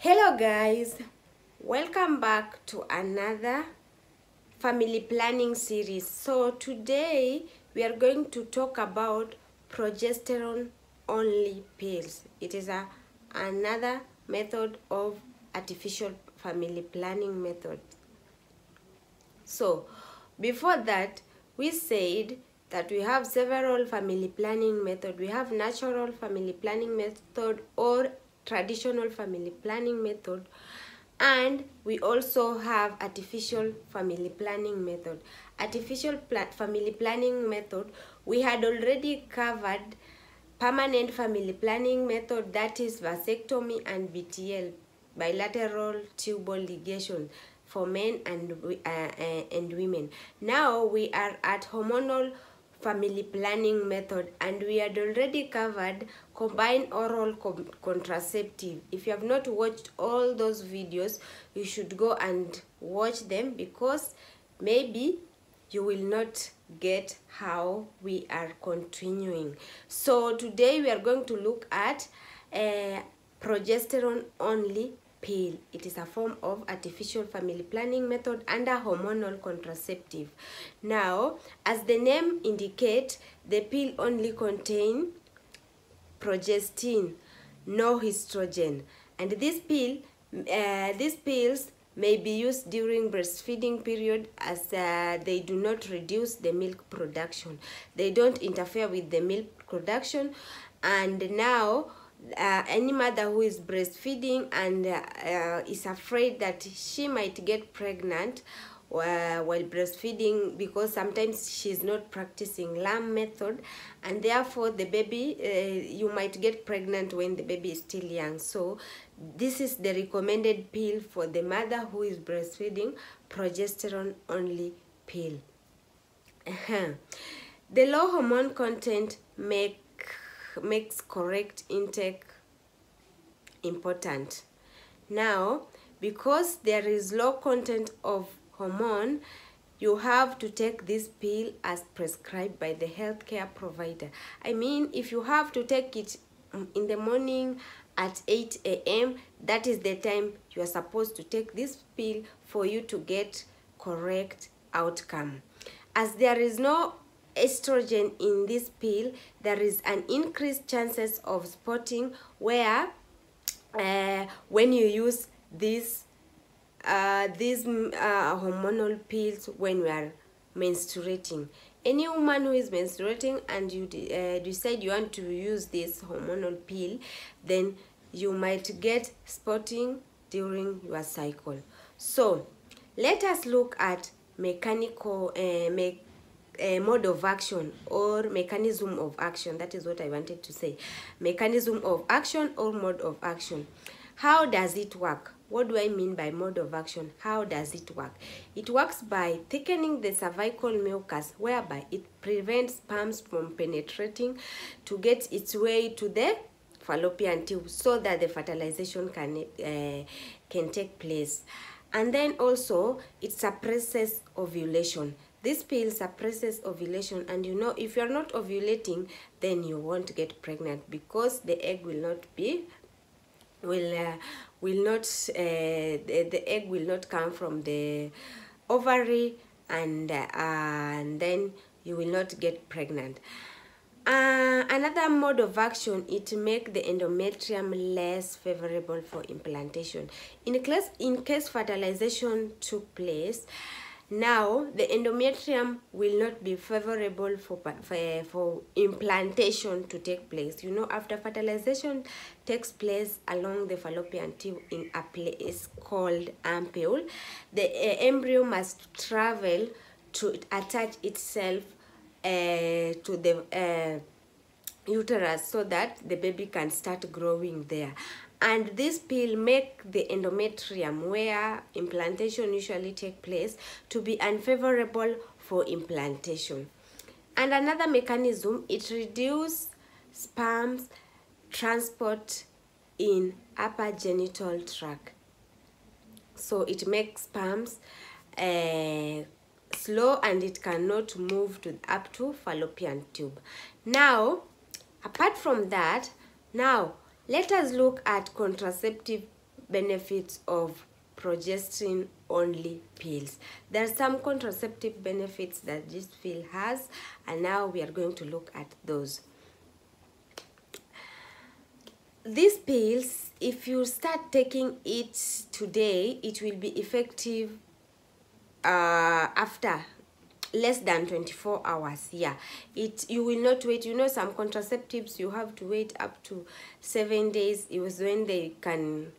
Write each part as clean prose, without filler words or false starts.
Hello guys, welcome back to another family planning series. So today we are going to talk about progesterone only pills. It is another method of artificial family planning method. So before that, we said that we have several family planning method. We have natural family planning method or traditional family planning method, and we also have artificial family planning method. Family planning method, we had already covered permanent family planning method, that is vasectomy and BTL, bilateral tubal ligation, for men and women. Now we are at hormonal family planning method, and we had already covered combined oral contraceptive. If you have not watched all those videos, you should go and watch them, because maybe you will not get how we are continuing. So today we are going to look at progesterone only pill. It is a form of artificial family planning method under hormonal contraceptive. Now, as the name indicates, the pill only contains progestin, no estrogen, and these pills may be used during breastfeeding period, as they do not reduce the milk production. They don't interfere with the milk production. And now any mother who is breastfeeding and is afraid that she might get pregnant while breastfeeding, because sometimes she's not practicing LAM method, and therefore the baby, you might get pregnant when the baby is still young. So this is the recommended pill for the mother who is breastfeeding, progesterone only pill. The low hormone content makes correct intake important. Now, because there is low content of hormone, you have to take this pill as prescribed by the healthcare provider. I mean, if you have to take it in the morning at 8 a.m., that is the time you are supposed to take this pill for you to get correct outcome. As there is no estrogen in this pill, there is an increased chances of spotting, where when you use these hormonal pills when you are menstruating. Any woman who is menstruating and you decide you want to use this hormonal pill, then you might get spotting during your cycle. So let us look at mechanical mode of action, or mechanism of action. That is what I wanted to say. Mechanism of action or mode of action. How does it work? What do I mean by mode of action? How does it work? It works by thickening the cervical mucus, whereby it prevents sperms from penetrating to get its way to the fallopian tube, so that the fertilization can take place. And then also it suppresses ovulation. This pill suppresses ovulation, and you know, if you're not ovulating, then you won't get pregnant, because the egg will not be the egg will not come from the ovary, and then you will not get pregnant. Another mode of action, it make the endometrium less favorable for implantation. In case fertilization took place, now the endometrium will not be favorable for implantation to take place. You know, after fertilization takes place along the fallopian tube in a place called ampoule, the embryo must travel to attach itself to the uterus, so that the baby can start growing there. And this pill make the endometrium, where implantation usually take place, to be unfavorable for implantation. And another mechanism, it reduces sperms transport in upper genital tract. So it makes sperms slow, and it cannot move up to fallopian tube. Now, apart from that, now let us look at contraceptive benefits of progestin only pills. There are some contraceptive benefits that this pill has, and now we are going to look at those. These pills, if you start taking it today, it will be effective after less than 24 hours. Yeah, you will not wait. You know, some contraceptives you have to wait up to 7 days. It was when they can,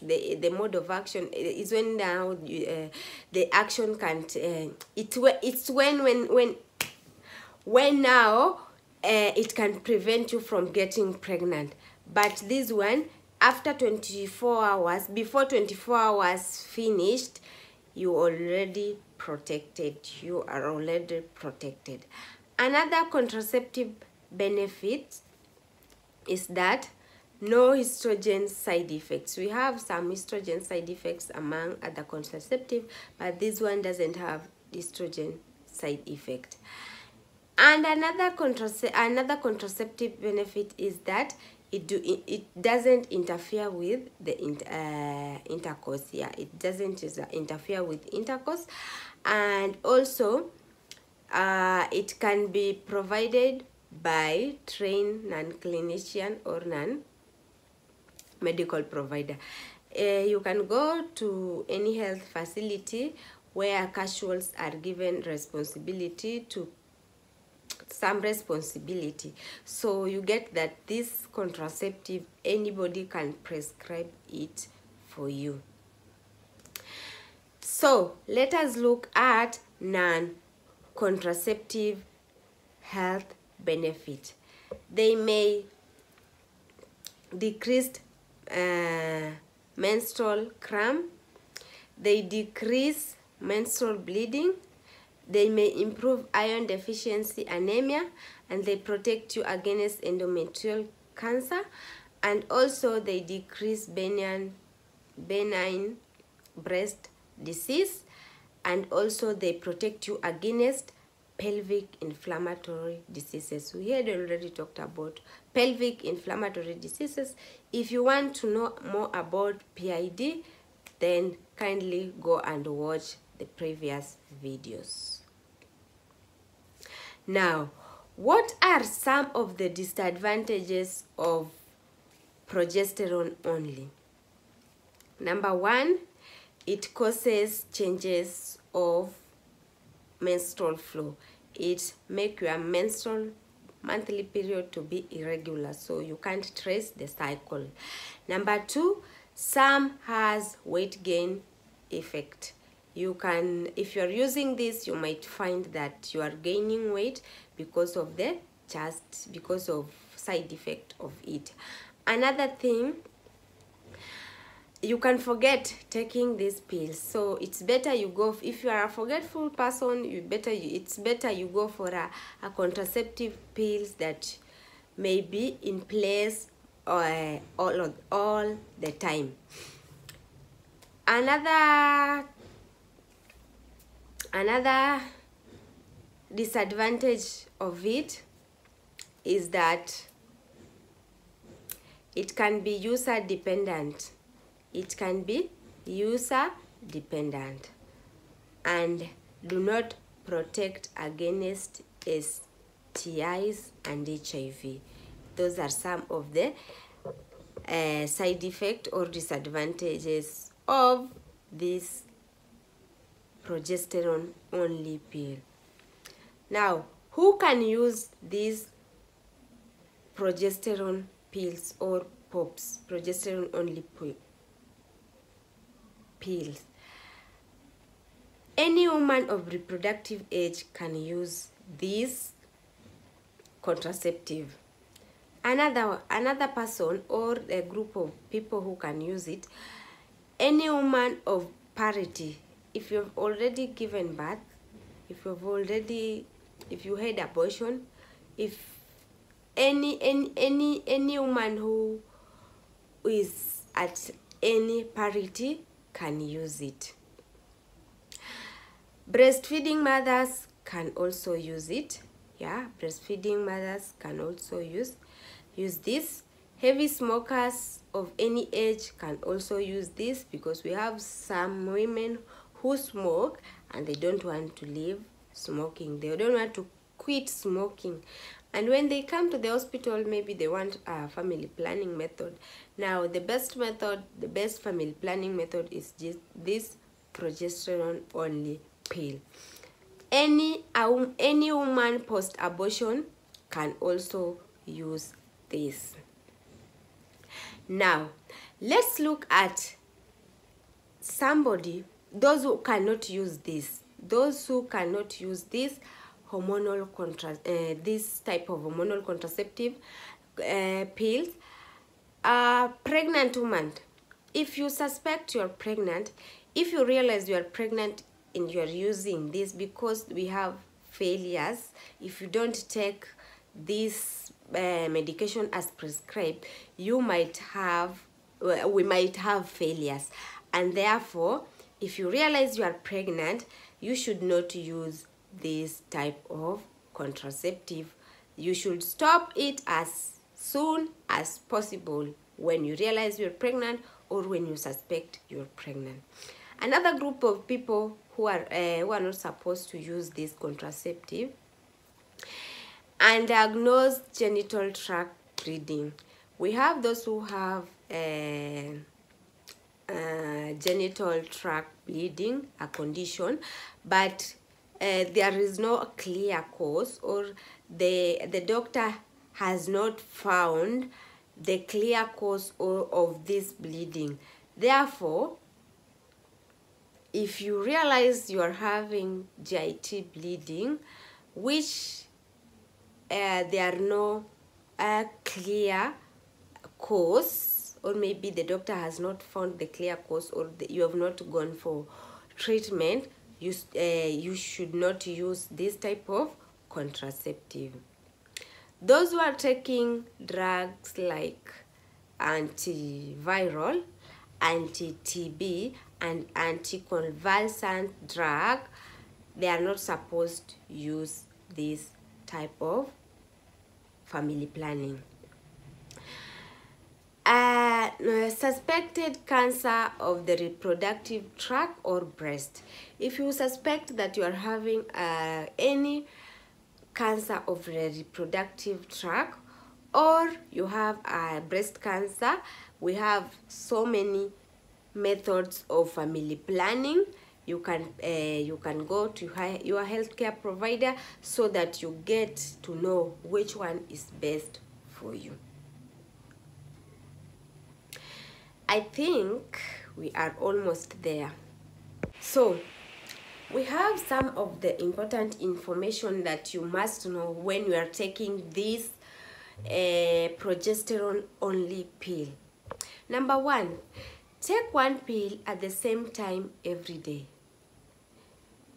the mode of action is when now the action can't it's when now it can prevent you from getting pregnant. But this one, after 24 hours, before 24 hours finished, you already protected. You are already protected. Another contraceptive benefit is that no estrogen side effects. We have some estrogen side effects among other contraceptive, but this one doesn't have estrogen side effect. And another contraceptive benefit is that it doesn't interfere with the intercourse. Yeah, it doesn't interfere with intercourse. And also it can be provided by trained non-clinician or non-medical provider. You can go to any health facility where casuals are given some responsibility, so you get that this contraceptive, anybody can prescribe it for you. So let us look at non-contraceptive health benefit. They may decrease menstrual cramp, they decrease menstrual bleeding, they may improve iron deficiency anemia, and they protect you against endometrial cancer, and also they decrease benign breast disease, and also they protect you against pelvic inflammatory diseases. We had already talked about pelvic inflammatory diseases. If you want to know more about PID, then kindly go and watch the previous videos. Now, what are some of the disadvantages of progesterone only? Number one, it causes changes of menstrual flow. It makes your menstrual monthly period to be irregular, so you can't trace the cycle. Number two, some has weight gain effect. You can, if you're using this, you might find that you are gaining weight because of because of side effect of it. Another thing, you can forget taking these pills, so it's better you go, if you are a forgetful person, it's better you go for a contraceptive pills that may be in place all the time. Another disadvantage of it is that it can be user dependent. It can be user dependent and do not protect against STIs and HIV. Those are some of the side effects or disadvantages of this progesterone only pill. Now, who can use these progesterone pills or POPs, progesterone only pills? Any woman of reproductive age can use this contraceptive. Another person or a group of people who can use it, any woman of parity. If you've already given birth, if you had abortion, if any woman who is at any parity can use it. Breastfeeding mothers can also use it. Yeah, breastfeeding mothers can also use this. Heavy smokers of any age can also use this, because we have some women who smoke and they don't want to leave smoking. They don't want to quit smoking. And when they come to the hospital, maybe they want a family planning method. Now, the best family planning method is just this progesterone only pill. Any woman post-abortion can also use this. Now, let's look at those who cannot use this. Those who cannot use this this type of hormonal contraceptive pills. Pregnant woman. If you suspect you're pregnant, if you realize you are pregnant and you're using this, because we have failures, if you don't take this medication as prescribed, we might have failures. And therefore, if you realize you are pregnant, you should not use this type of contraceptive. You should stop it as soon as possible when you realize you're pregnant or when you suspect you're pregnant. Another group of people who are not supposed to use this contraceptive: undiagnosed genital tract bleeding. We have those who have genital tract bleeding, a condition, but there is no clear cause, or the doctor has not found the clear cause of this bleeding. Therefore, if you realize you are having GIT bleeding, which there are no clear cause, or maybe the doctor has not found the clear cause, or you have not gone for treatment, you should not use this type of contraceptive. Those who are taking drugs like antiviral, anti-TB, and anticonvulsant drug, they are not supposed to use this type of family planning. Suspected cancer of the reproductive tract or breast. If you suspect that you are having any cancer of the reproductive tract, or you have breast cancer, we have so many methods of family planning. You can go to your healthcare provider so that you get to know which one is best for you. I think we are almost there. So we have some of the important information that you must know when you are taking this progesterone only pill. Number one, take one pill at the same time every day.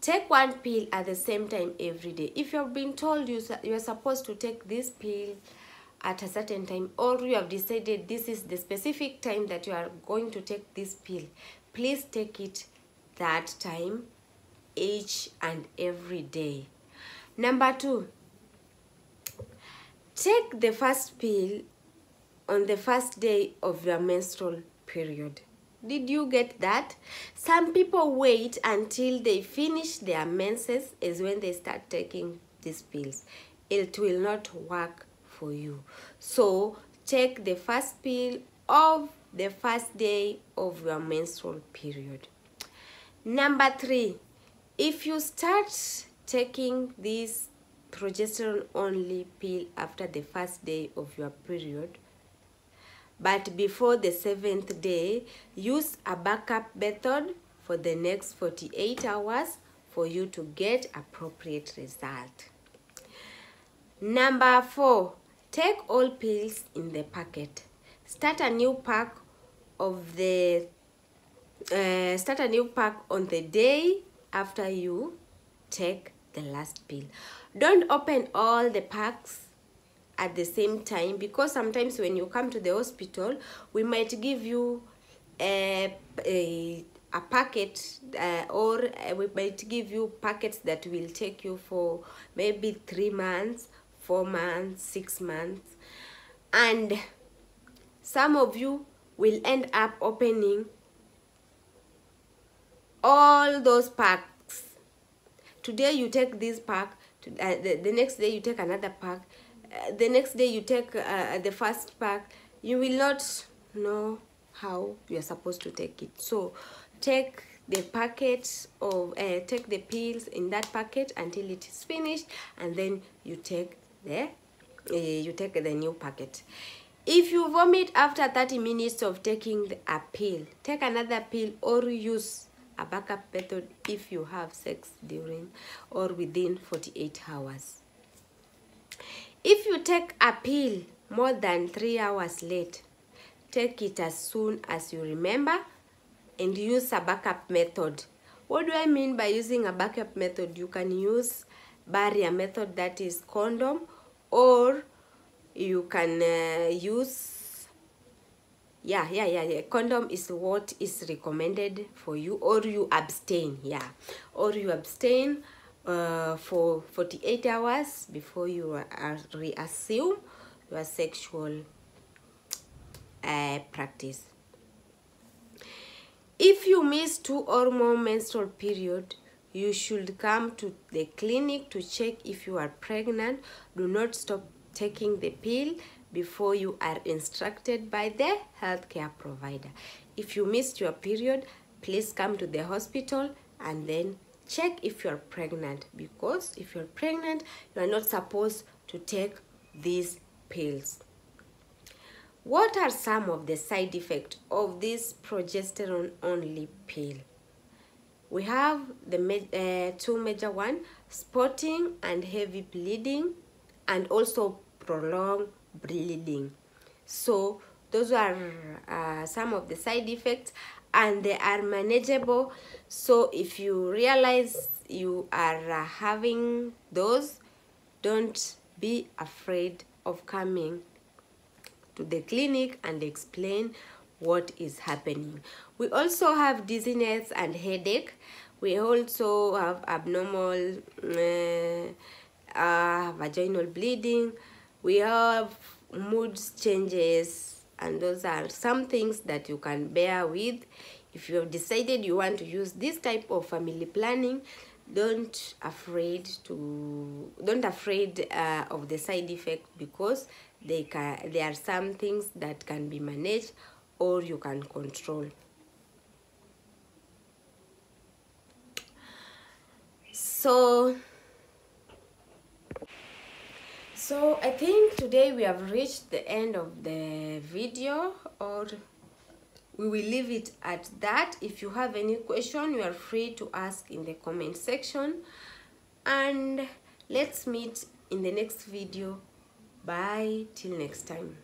Take one pill at the same time every day. If you have been told you are supposed to take this pill at a certain time, or you have decided this is the specific time that you are going to take this pill, please take it that time each and every day. Number two, take the first pill on the first day of your menstrual period. Did you get that? Some people wait until they finish their menses is when they start taking these pills. It will not work for you. So take the first pill of the first day of your menstrual period. Number three, if you start taking this progesterone only pill after the first day of your period, but before the 7th day, use a backup method for the next 48 hours for you to get appropriate result. Number four, take all pills in the packet. Start a new pack on the day after you take the last pill. Don't open all the packs at the same time, because sometimes when you come to the hospital, we might give you a packet or we might give you packets that will take you for maybe 3 months, 4 months, 6 months, and some of you will end up opening all those packs. Today you take this pack, the next day you take another pack, the next day you take the first pack. You will not know how you are supposed to take it. So take the packet of take the pills in that packet until it is finished, and then you take the new packet. If you vomit after 30 minutes of taking a pill, take another pill or use a backup method if you have sex during or within 48 hours. If you take a pill more than 3 hours late, take it as soon as you remember and use a backup method. What do I mean by using a backup method? You can use barrier method, that is condom, or you can use condom is what is recommended for you, or you abstain, or you abstain for 48 hours before you reassume your sexual practice. If you miss 2 or more menstrual periods, you should come to the clinic to check if you are pregnant. Do not stop taking the pill before you are instructed by the healthcare provider. If you missed your period, please come to the hospital and then check if you are pregnant, because if you're pregnant, you are not supposed to take these pills. What are some of the side effects of this progesterone only pill? We have the two major ones: spotting and heavy bleeding, and also prolonged bleeding. So those are some of the side effects, and they are manageable. So if you realize you are having those, don't be afraid of coming to the clinic and explain what is happening. We also have dizziness and headache. We also have abnormal vaginal bleeding. We have mood changes, and those are some things that you can bear with. If you have decided you want to use this type of family planning, don't afraid of the side effect, because there are some things that can be managed or you can control. So I think today we have reached the end of the video, or we will leave it at that. If you have any question, you are free to ask in the comment section, and let's meet in the next video. Bye till next time.